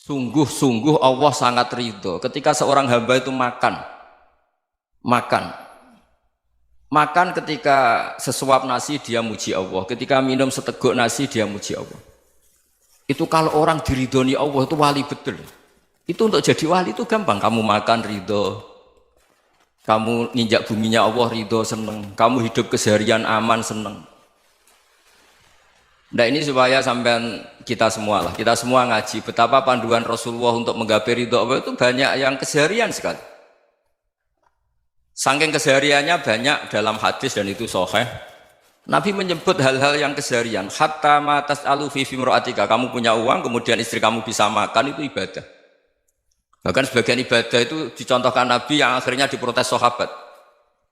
Sungguh-sungguh Allah sangat ridho ketika seorang hamba itu makan ketika sesuap nasi dia muji Allah, ketika minum seteguk nasi dia muji Allah. Itu kalau orang diridhoni Allah itu wali betul. Itu untuk jadi wali itu gampang. Kamu makan ridho, kamu nginjak buminya Allah ridho seneng, kamu hidup keseharian aman seneng. Nah ini supaya sampean kita semua ngaji betapa panduan Rasulullah untuk menggapai ridho Allah itu banyak yang keseharian sekali. Saking kesehariannya banyak dalam hadis dan itu sahih. Nabi menyebut hal-hal yang keseharian. Hatta ma tas'alu fi imra'atika, kamu punya uang kemudian istri kamu bisa makan itu ibadah. Bahkan sebagian ibadah itu dicontohkan Nabi yang akhirnya diprotes sahabat.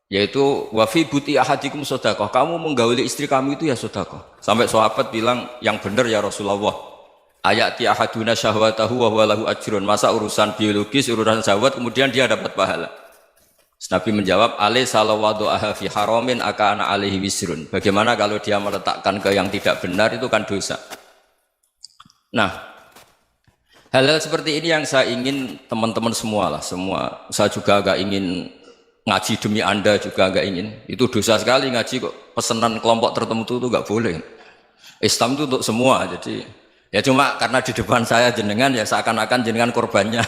Yaitu wa fi buti ahadikum sedekah, kamu menggauli istri kamu itu ya sedekah. Sampai sahabat bilang yang benar ya Rasulullah. Ayati ahaduna syahwatahu wa huwa lahu ajrun. Masa urusan biologis, urusan syahwat kemudian dia dapat pahala. Nabi menjawab, alai salawadu'aha fi haramin akana alaihi wisrun. Bagaimana kalau dia meletakkan ke yang tidak benar itu kan dosa. Nah, hal-hal seperti ini yang saya ingin teman-teman semua. Saya juga agak ingin ngaji demi Anda juga agak ingin. Itu dosa sekali ngaji kok pesanan kelompok tertentu itu enggak boleh. Islam itu untuk semua. Jadi ya cuma karena di depan saya jenengan ya seakan-akan jenengan korbannya.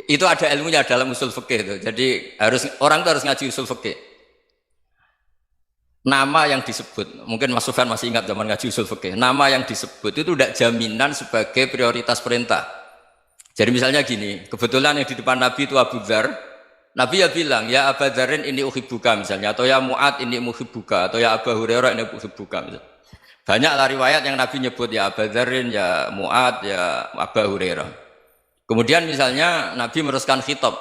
Itu ada ilmunya dalam usul fikih itu. Jadi orang itu harus ngaji usul fikih. Nama yang disebut, mungkin Mas Sufyan masih ingat zaman ngaji usul fikih. Nama yang disebut itu tidak jaminan sebagai prioritas perintah. Jadi misalnya gini, kebetulan yang di depan Nabi itu Abu Dzar. Nabi ya bilang, ya Abu Dzarin ini uhibbuka misalnya, atau ya Mu'ad ini uhibbuka, atau ya Abu Hurairah ini uhibbuka misalnya. Banyaklah riwayat yang Nabi nyebut ya Abu Dzarin, ya Mu'ad, ya Abu Hurairah. Kemudian misalnya Nabi meneruskan khitab,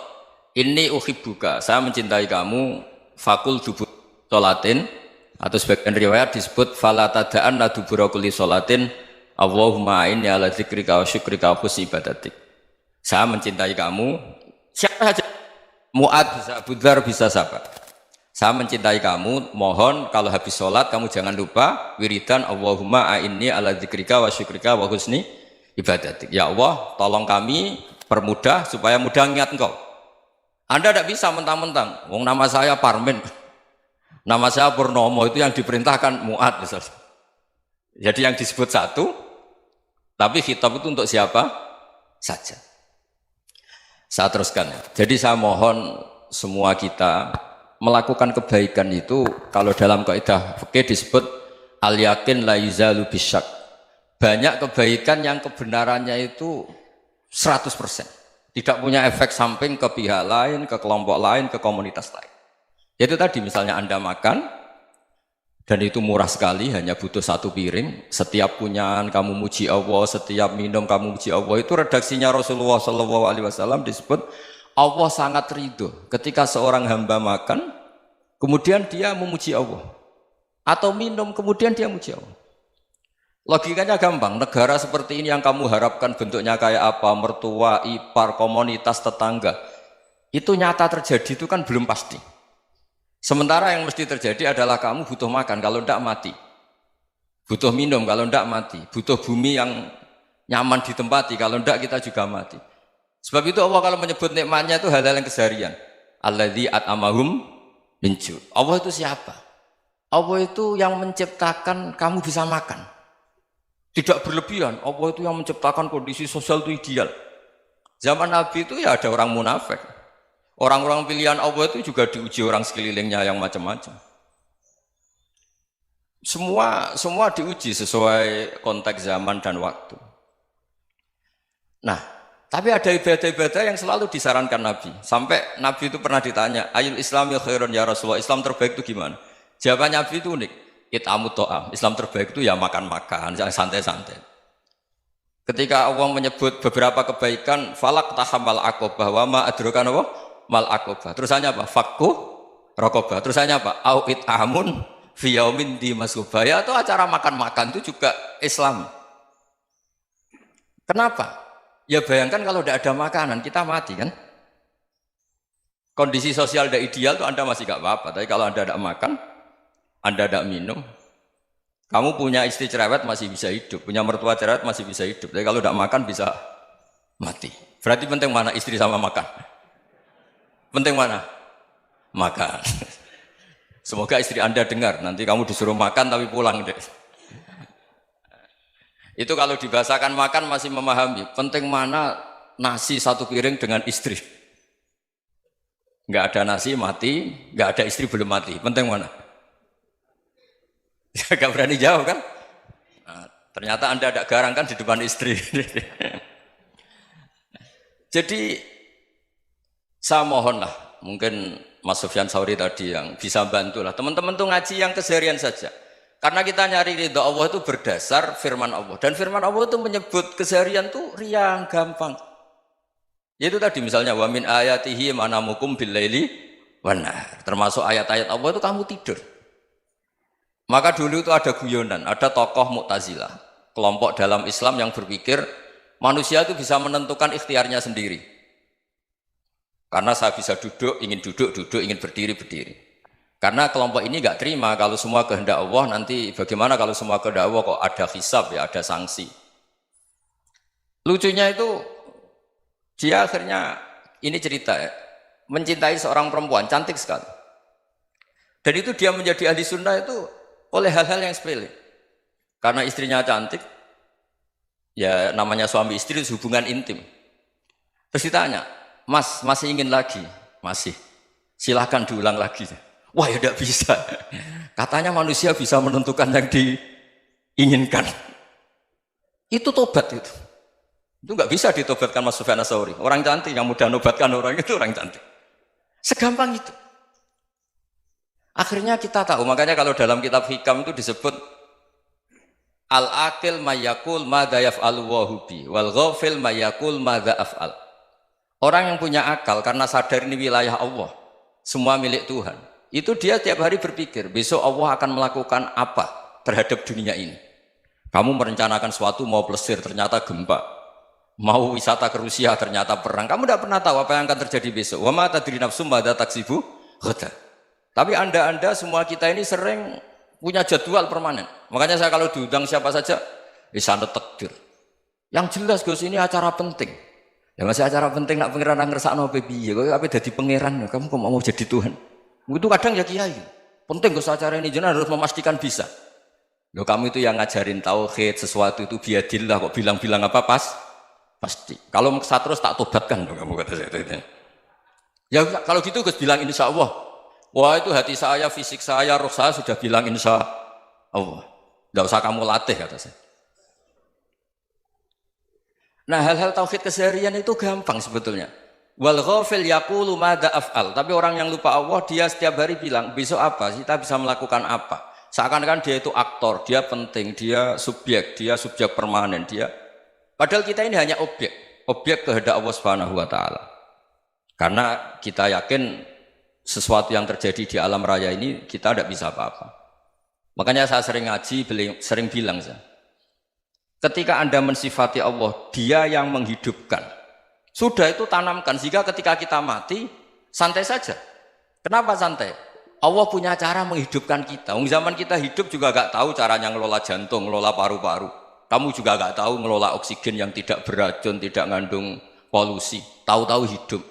ini uhibbuka, saya mencintai kamu, fakul dubur sholatin, atau sebagian riwayat disebut falatadaan la dubura kulli sholatin, Allahumma inni ala dzikrika wa syukrika wa husni ibadatik. Saya mencintai kamu, siapa saja, Mu'ad bisa, Abu Dzar bisa siapa. Saya mencintai kamu, mohon kalau habis sholat kamu jangan lupa wiridan Allahumma inni ala dzikrika wa syukrika wa husni ibadatik. Ya Allah, tolong kami permudah supaya mudah ingat Engkau. Anda tidak bisa mentang-mentang, wong nama saya Parmin, nama saya Purnomo, itu yang diperintahkan Mu'ad misalnya. Jadi yang disebut satu, tapi khitab itu untuk siapa saja. Saya teruskan. Jadi saya mohon semua kita melakukan kebaikan itu, kalau dalam kaidah fikih disebut al yakin la yuzalu bisyak. Banyak kebaikan yang kebenarannya itu 100%. Tidak punya efek samping ke pihak lain, ke kelompok lain, ke komunitas lain. Itu tadi misalnya Anda makan, dan itu murah sekali, hanya butuh satu piring. Setiap punyaan kamu muji Allah, setiap minum kamu muji Allah. Itu redaksinya Rasulullah SAW disebut, Allah sangat ridho ketika seorang hamba makan, kemudian dia memuji Allah. Atau minum, kemudian dia muji Allah. Logikanya gampang, negara seperti ini yang kamu harapkan bentuknya kayak apa, mertua, ipar, komunitas, tetangga, itu nyata terjadi itu kan belum pasti. Sementara yang mesti terjadi adalah kamu butuh makan, kalau tidak mati. Butuh minum, kalau tidak mati. Butuh bumi yang nyaman ditempati, kalau tidak kita juga mati. Sebab itu Allah kalau menyebut nikmatnya itu hal-hal yang keseharian. Alladzi at'amahum min ju'. Allah itu siapa? Allah itu yang menciptakan kamu bisa makan. Tidak berlebihan, Allah itu yang menciptakan kondisi sosial itu ideal. Zaman Nabi itu ya ada orang munafik. Orang-orang pilihan Allah itu juga diuji orang sekelilingnya yang macam-macam. Semua diuji sesuai konteks zaman dan waktu. Nah, tapi ada ibadah-ibadah yang selalu disarankan Nabi. Sampai Nabi itu pernah ditanya, ayul islami khairun ya Rasulullah, Islam terbaik itu gimana? Jawaban Nabi itu unik. It'amut to'am, Islam terbaik itu ya makan-makan, jangan santai-santai. Ketika Allah menyebut beberapa kebaikan, falak tahamal akobah, wa ma adrokan apa? Mal akobah. Terusannya apa? Fakku rokobah. Terusannya apa? Au it'amun fiyaumin di masubaya. Itu acara makan-makan itu juga Islam. Kenapa? Ya bayangkan kalau tidak ada makanan, kita mati kan? Kondisi sosial tidak ideal itu Anda masih gak apa-apa, tapi kalau Anda tidak makan, Anda tidak minum, Kamu punya istri cerewet masih bisa hidup, punya mertua cerewet masih bisa hidup. Tapi kalau tidak makan bisa mati. Berarti penting mana istri sama makan? Penting mana? Makan. Semoga istri Anda dengar. Nanti kamu disuruh makan tapi pulang deh. Itu kalau dibahasakan makan masih memahami. Penting mana nasi satu piring dengan istri. Nggak ada nasi mati, nggak ada istri belum mati. Penting mana? Gak berani jawab kan? Nah, ternyata Anda ada garang kan di depan istri. Jadi saya mohonlah, mungkin Mas Sufyan Sauri tadi yang bisa bantu lah. Teman-teman tuh ngaji yang keseharian saja. Karena kita nyari ridha Allah itu berdasar firman Allah. Dan firman Allah itu menyebut keseharian tuh riang, gampang. Yaitu tadi misalnya wa min ayatihi manamukum billaili wan nahar. Termasuk ayat-ayat Allah itu kamu tidur. Maka dulu itu ada guyonan, ada tokoh Mu'tazilah, kelompok dalam Islam yang berpikir manusia itu bisa menentukan ikhtiarnya sendiri. Karena saya bisa duduk, ingin berdiri, berdiri. Karena kelompok ini nggak terima kalau semua kehendak Allah, nanti bagaimana kalau semua kehendak Allah kok ada hisab ya, ada sanksi. Lucunya itu dia akhirnya, ini cerita ya, mencintai seorang perempuan, cantik sekali. Dan itu dia menjadi ahli sunnah itu oleh hal-hal yang sepele. Karena istrinya cantik, ya namanya suami istri itu hubungan intim. Terus ditanya, Mas, masih ingin lagi? Masih. Silahkan diulang lagi. Wah ya tidak bisa. Katanya manusia bisa menentukan yang diinginkan. Itu tobat itu. Itu nggak bisa ditobatkan Mas Sufyan Ats-Tsauri. Orang cantik yang mudah nobatkan orang itu orang cantik. Segampang itu. Akhirnya kita tahu, makanya kalau dalam kitab Hikam itu disebut al-aqil mayyakul madza yaf'alu wa hubi wal ghafil mayyakul madza af'al. Orang yang punya akal karena sadar ini wilayah Allah, semua milik Tuhan. Itu dia tiap hari berpikir, besok Allah akan melakukan apa terhadap dunia ini. Kamu merencanakan suatu mau plesir, ternyata gempa. Mau wisata ke Rusia, ternyata perang. Kamu tidak pernah tahu apa yang akan terjadi besok. Wa ma tadri nafsum madza taksibu ghadan. Tapi anda semua kita ini sering punya jadwal permanen. Makanya saya kalau diundang siapa saja, sana takdir. Yang jelas Gus ini acara penting. Ya masih acara penting nak pangeran ngersakno piye? Kowe ape dadi pangeran? Kamu kok mau jadi Tuhan? Itu kadang ya kiai. Penting Gus acara ini jenengan harus memastikan bisa. Loh kamu itu yang ngajarin tauhid, sesuatu itu biadillah kok bilang-bilang apa pasti. Kalau maksa terus tak tobatkan kamu kata saya. Ya kalau gitu Gus bilang insya Allah. Wah itu hati saya, fisik saya, roh saya sudah bilang insya Allah. Tidak usah kamu latih kata saya. Nah hal-hal tauhid keseharian itu gampang sebetulnya. Wal ghafil yaqulu madza af'al. Tapi orang yang lupa Allah dia setiap hari bilang besok apa? Kita bisa melakukan apa? Seakan-akan dia itu aktor, dia penting, dia subjek permanen, dia. Padahal kita ini hanya objek kehendak Allah Subhanahu wa taala. Karena kita yakin sesuatu yang terjadi di alam raya ini kita tidak bisa apa-apa. Makanya saya sering ngaji, sering bilang saya, ketika Anda mensifati Allah, dia yang menghidupkan. Sudah itu tanamkan, sehingga ketika kita mati, santai saja. Kenapa santai? Allah punya cara menghidupkan kita. Zaman kita hidup juga gak tahu caranya ngelola jantung, ngelola paru-paru. Kamu juga gak tahu ngelola oksigen yang tidak beracun, tidak mengandung polusi. Tahu-tahu hidup.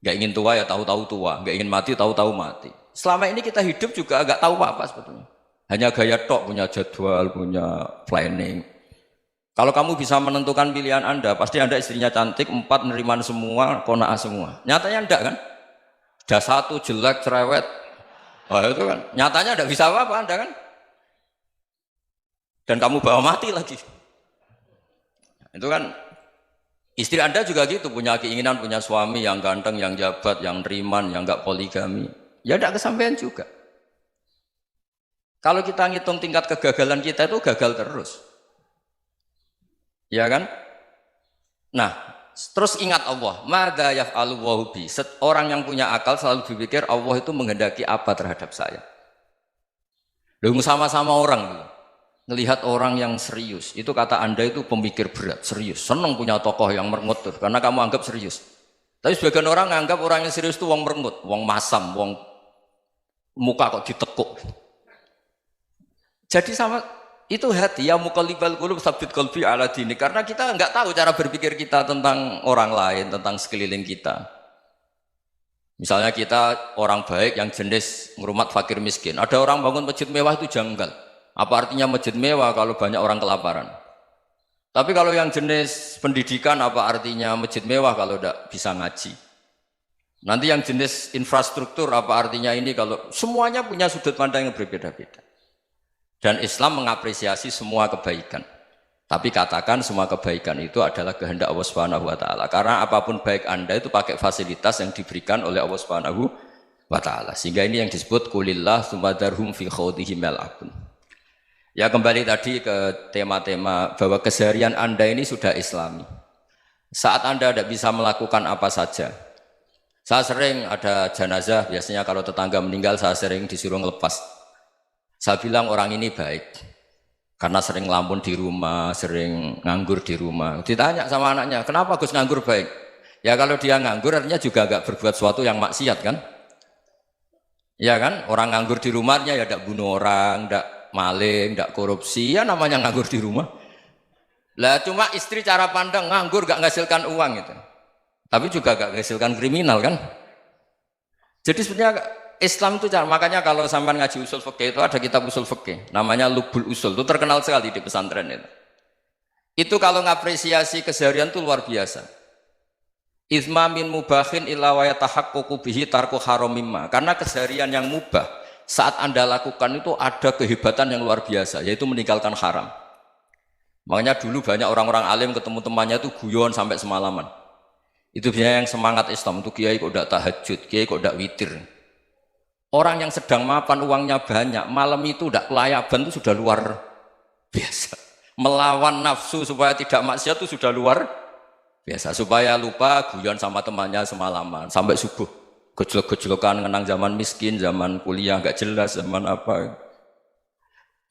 Gak ingin tua ya tahu-tahu tua, gak ingin mati tahu-tahu mati. Selama ini kita hidup juga agak tahu apa sebetulnya. Hanya gaya tok, punya jadwal, punya planning. Kalau kamu bisa menentukan pilihan Anda, pasti Anda istrinya cantik, 4 neriman semua, qanaah semua. Nyatanya enggak kan? Ada 1 jelek, cerewet. Oh itu kan, nyatanya enggak bisa apa-apa Anda kan? Dan kamu bawa mati lagi. Itu kan. Istri Anda juga gitu, punya keinginan, punya suami yang ganteng, yang jabat, yang neriman, yang enggak poligami. Ya tidak kesampaian juga. Kalau kita ngitung tingkat kegagalan kita itu gagal terus. Ya kan? Nah, terus ingat Allah. Madza yaf'alu wa hubi. Orang yang punya akal selalu berpikir Allah itu menghendaki apa terhadap saya. Lalu sama-sama orang ngelihat orang yang serius, itu kata Anda itu pemikir berat, serius, senang punya tokoh yang merengut tuh, karena kamu anggap serius. Tapi sebagian orang anggap orang yang serius itu wong merengut, wong masam, wong muka kok ditekuk. Jadi sama Itu hati, ya muqallibal qulub tsabbit qalbi ala dinik. Karena kita nggak tahu cara berpikir kita tentang orang lain, tentang sekeliling kita. Misalnya kita orang baik yang jenis ngrumat fakir miskin. Ada orang bangun masjid mewah itu janggal. Apa artinya masjid mewah kalau banyak orang kelaparan? Tapi kalau yang jenis pendidikan, apa artinya masjid mewah kalau tidak bisa ngaji? Nanti yang jenis infrastruktur, apa artinya ini kalau semuanya punya sudut pandang yang berbeda-beda. Dan Islam mengapresiasi semua kebaikan. Tapi katakan semua kebaikan itu adalah kehendak Allah Subhanahu wa taala. Karena apapun baik Anda itu pakai fasilitas yang diberikan oleh Allah Subhanahu wa taala. Sehingga ini yang disebut kulillah sumadarhum fi khawdihim yal'abun. Ya kembali tadi ke tema-tema bahwa keseharian Anda ini sudah Islami. Saat Anda tidak bisa melakukan apa saja. Saya sering ada jenazah, biasanya kalau tetangga meninggal saya sering disuruh ngelepas. Saya bilang orang ini baik. Karena sering ngelamun di rumah, sering nganggur di rumah. Ditanya sama anaknya, kenapa Gus nganggur baik? Ya kalau dia nganggur artinya juga agak berbuat sesuatu yang maksiat kan? Ya kan? Orang nganggur di rumahnya ya tidak bunuh orang, tidak maling, tidak korupsi, ya namanya nganggur di rumah. Lah cuma istri cara pandang nganggur gak menghasilkan uang itu. Tapi juga gak menghasilkan kriminal kan? Jadi sebenarnya Islam itu makanya kalau sampai ngaji usul fikih itu ada kitab usul fikih namanya Lubul Usul, itu terkenal sekali di pesantren itu. Itu kalau ngapresiasi keseharian itu luar biasa. Izma min mubahin illa wa yatahaqququ bihi tarku haramimma. Karena keseharian yang mubah saat Anda lakukan itu ada kehebatan yang luar biasa, yaitu meninggalkan haram. Makanya dulu banyak orang-orang alim ketemu temannya itu guyon sampai semalaman. Itu biasanya yang semangat Islam itu kiai kok tidak tahajud, kiai kok tidak witir. Orang yang sedang mapan uangnya banyak, malam itu tidak kelayaban itu sudah luar biasa. Melawan nafsu supaya tidak maksiat itu sudah luar biasa. Supaya lupa guyon sama temannya semalaman sampai subuh. Gejolak-gejolokan kenang zaman miskin, zaman kuliah nggak jelas, zaman apa.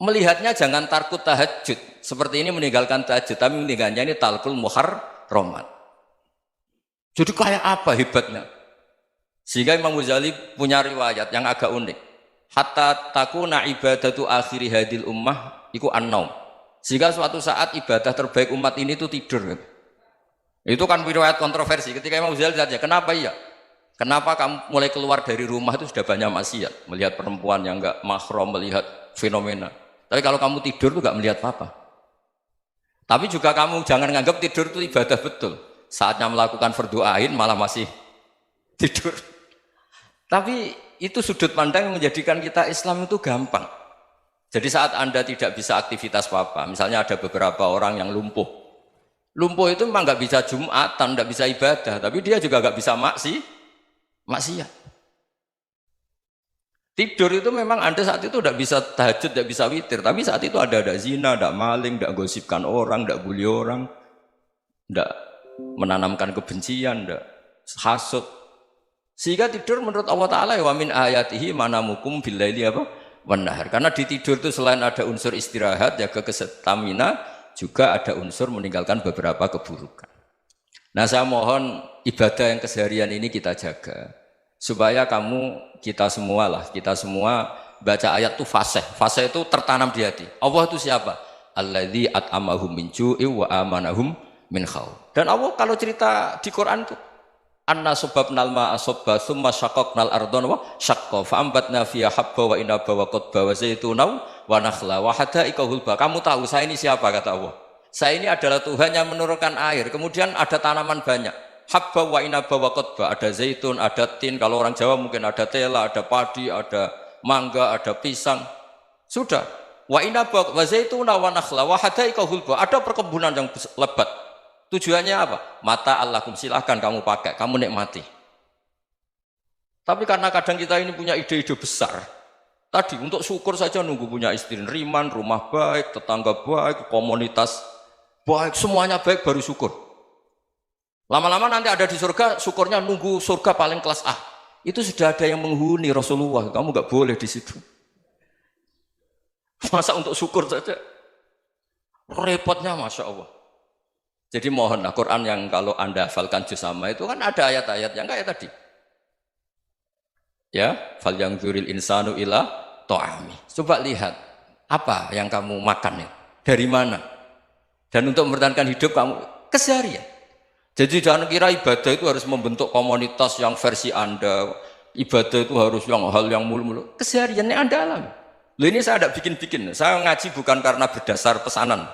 Melihatnya jangan tarkut tahajud. Seperti ini meninggalkan tahajud, tapi meninggalnya ini talkul muharramat. Jadi kayak apa hebatnya? Sehingga Imam Ghazali punya riwayat yang agak unik. Hatta takuna ibadatu akhiri hadil ummah iku an-naum. Sehingga suatu saat ibadah terbaik umat ini itu tidur. Itu kan riwayat kontroversi. Ketika Imam Ghazali saja, kenapa iya? Kenapa kamu mulai keluar dari rumah itu sudah banyak maksiat, melihat perempuan yang enggak mahram, melihat fenomena. Tapi kalau kamu tidur itu enggak melihat apa-apa. Tapi juga kamu jangan nganggap tidur itu ibadah betul. Saatnya melakukan fardu ain malah masih tidur. Tapi itu sudut pandang yang menjadikan kita Islam itu gampang. Jadi saat Anda tidak bisa aktivitas apa-apa, misalnya ada beberapa orang yang lumpuh. Lumpuh itu memang nggak bisa Jumatan, nggak bisa ibadah, tapi dia juga nggak bisa maksiat. Tidur itu memang Anda saat itu tidak bisa tahajud, tidak bisa witir, tapi saat itu ada zina, ada maling, tidak gosipkan orang, tidak bully orang, tidak menanamkan kebencian, tidak hasud. Sehingga tidur menurut Allah Ta'ala wa min ayatihi manamukum billaili apa? Wan-nahar. Karena di tidur itu selain ada unsur istirahat, jaga kestamina, juga ada unsur meninggalkan beberapa keburukan. Nah saya mohon ibadah yang keseharian ini kita jaga. Supaya kita semua baca ayat itu fasih. Fasih itu tertanam di hati. Allah itu siapa? Alladzi at'amahum min ju'i wa amanahum min khauf. Dan Allah kalau cerita di Quran itu anna subabnal ma'a subba thumma syaqaqnal ardhan wa syaqqa fa ambatna fiha habba wa inaba wa qadba wa zaituna wa nakhla wa hadaika hulba. Kamu tahu saya ini siapa, kata Allah. Saya ini adalah Tuhan yang menurunkan air, kemudian ada tanaman banyak. Habba wa inaba wa qadba, ada zaitun, ada tin, kalau orang Jawa mungkin ada tela, ada padi, ada mangga, ada pisang. Sudah. Wa inaba wa zaituna wa nakhla wa hadaika hulba, ada perkebunan yang lebat. Tujuannya apa? Mata Allahkum, silahkan kamu pakai, kamu nikmati. Tapi karena kadang kita ini punya ide-ide besar. Tadi untuk syukur saja nunggu punya istri riman, rumah baik, tetangga baik, komunitas baik, semuanya baik baru syukur. Lama-lama nanti ada di surga, syukurnya nunggu surga paling kelas A. Itu sudah ada yang menghuni Rasulullah, kamu nggak boleh di situ. Masa untuk syukur saja? Repotnya Masya Allah. Jadi mohonlah Quran yang kalau Anda hafalkan juz sama itu kan ada ayat-ayat yang kayak tadi. Ya, fal yanzuril insanu ila ta'ami. Coba lihat Apa yang kamu makan ya? Dari mana? Dan untuk mempertahankan hidup kamu keseharian. Jadi jangan kira ibadah itu harus membentuk komunitas yang versi Anda. Ibadah itu harus yang hal yang mulu-mulu. Kesehariannya Anda alami. Loh ini saya tidak bikin-bikin. Saya ngaji bukan karena berdasar pesanan.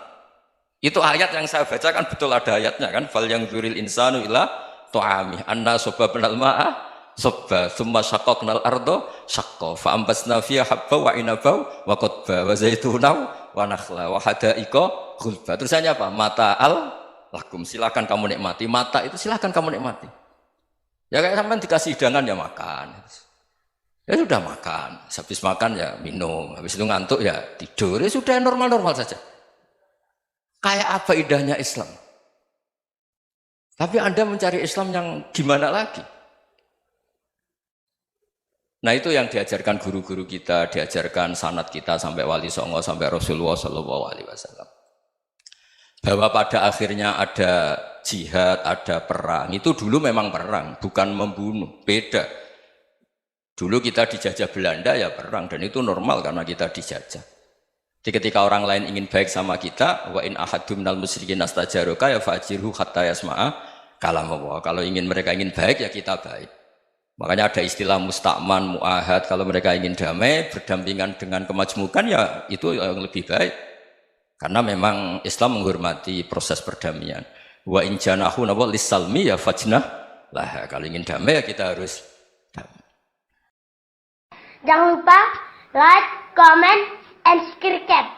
Itu ayat yang saya baca kan betul ada ayatnya kan. Fal yang dzuril insanu ila tu'ami anna sobabnal ma'a sobba thumma syaqaqnal ardo syaqqa fa ambasna fiha habba wa inaba wa qadba wa zaituna wa nakhla wa hadaika ghulba. Terusannya apa? Mata'al lakum, silakan kamu nikmati. Mata itu silakan kamu nikmati. Ya kayak sampean dikasih hidangan ya makan. Ya sudah makan, habis makan ya minum, habis itu ngantuk ya tidur. Ya sudah normal-normal saja. Kayak apa indahnya Islam. Tapi Anda mencari Islam yang gimana lagi? Nah itu yang diajarkan guru-guru kita, diajarkan sanad kita sampai Wali Songo, sampai Rasulullah SAW. Bahwa pada akhirnya ada jihad, ada perang. Itu dulu memang perang, bukan membunuh, beda. Dulu kita dijajah Belanda ya perang, dan itu normal karena kita dijajah. Jadi ketika orang lain ingin baik sama kita, wa in ahadum minal musyrikin astajaroka ya fajirhu hatta yasma'a kalam Allah. Kalau mereka ingin baik ya kita baik. Makanya ada istilah musta'man, mu'ahad. Kalau mereka ingin damai, berdampingan dengan kemajmukan ya itu yang lebih baik. Karena memang Islam menghormati proses perdamaian. Wa in janahu nawal lisalmi ya fajnah lah. Kalau ingin damai ya kita harus damai. Jangan lupa like, comment, and subscribe.